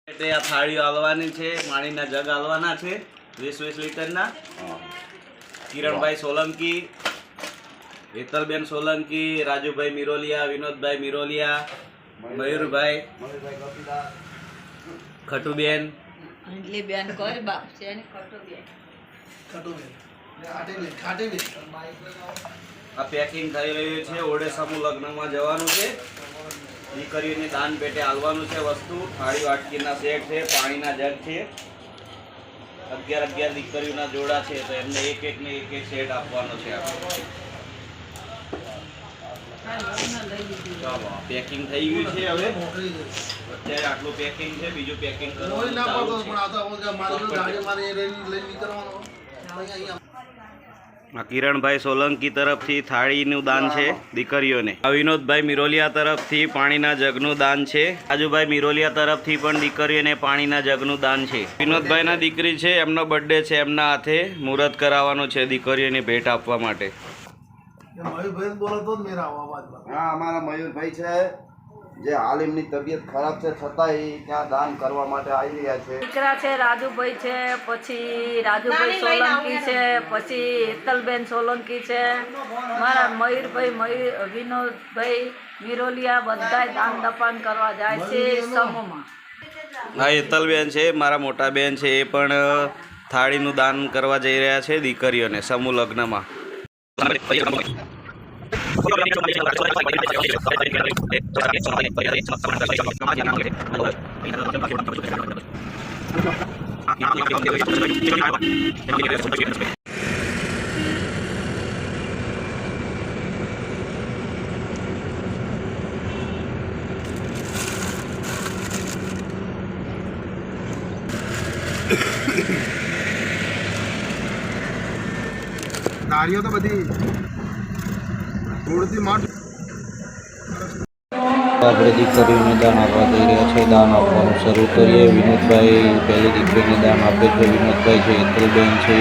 આ થાળીઓ આલવાની છે, પાણીના જગ આલવાના છે 20-20 લીટરના. કિરણભાઈ સોલંકી, હેતલબેન સોલંકી, રાજુભાઈ મિરોલિયા, વિનોદભાઈ મિરોલિયા, મયુરભાઈ, ખટુબેન, આ પેકિંગ થઈ રહ્યું છે. ઓડે સમૂહ લગ્નમાં જવાનું છે. દીકરીઓને દાન પેટે આલવાનું છે વસ્તુ. થાળી વાટકીના સેટ છે, પાણીના જગ છે. 11 દીકરીઓના જોડા છે, તો એમને એક સેટ આપવાનો છે. ચાલો, પેકિંગ થઈ ગયું છે. હવે અત્યારે આટલું પેકિંગ છે, બીજું પેકિંગ કરવાનું છે. કિરણભાઈ સોલંકી તરફથી થાળીનું દાન છે દીકરીઓને. વિનોદભાઈ મિરોલિયા તરફથી પાણીના જગનું દાન છે. રાજુભાઈ મિરોલિયા તરફથી પણ દીકરીઓને પાણીના જગનું દાન છે. વિનોદભાઈના દીકરી છે, એમનો બર્થડે છે, એમના હાથે મુહૂર્ત કરાવવાનું છે દીકરીઓને ભેટ આપવા માટે. હા, અમારા મયુરભાઈ છે, જે હાલ એમની તબિયત ખરાબ છે છતાંય ત્યાં દાન કરવા માટે આવી રહ્યા છે. દીકરા છે, રાજુભાઈ છે, પછી રાજુભાઈ સોલંકી છે, પછી હેતલબેન સોલંકી છે, મારા મયુરભાઈ, વિનોદભાઈ મિરોલિયા, બધા દાન દપાન કરવા જાય છે સમૂહમાં. હા, હેતલબેન છે, મારા મોટા બેન છે, એ પણ થાળીનું દાન કરવા જઈ રહ્યા છે દીકરીઓને સમૂહ લગ્નમાં. ગાડીઓ તો બધી રોડથી માટ. આપણે દીકરીઓને દાન આપવા જઈ રહ્યા છે. દાન આપવાનું શરૂ કરીએ. વિનોદભાઈ પહેલી દીકરીને દાન આપે છે. વિનોદભાઈ છે, હેતલબેન છે,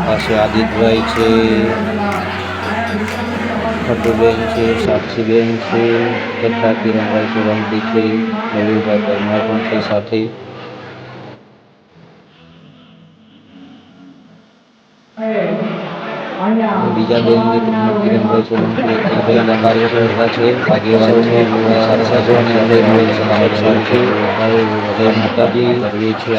પાસે આદિત્યભાઈ છે, ખટુબેન છે, સાક્ષીબેન છે, તથા કિરણભાઈ સોલંકી છે, મયુરભાઈ પરમાર પણ છે સાથે. બીજા બેન કિરણભાઈ સોલંકી હેતલભાઈના કાર્યકર્તા છે, આગેવાન છે,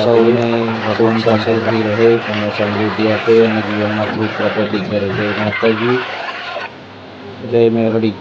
સૌને ભગવાન પાસે રહે અને સમૃદ્ધિ આપે અને જીવનમાં ખૂબ પ્રગતિ કરે છે. માતાજી, જય મેરડી.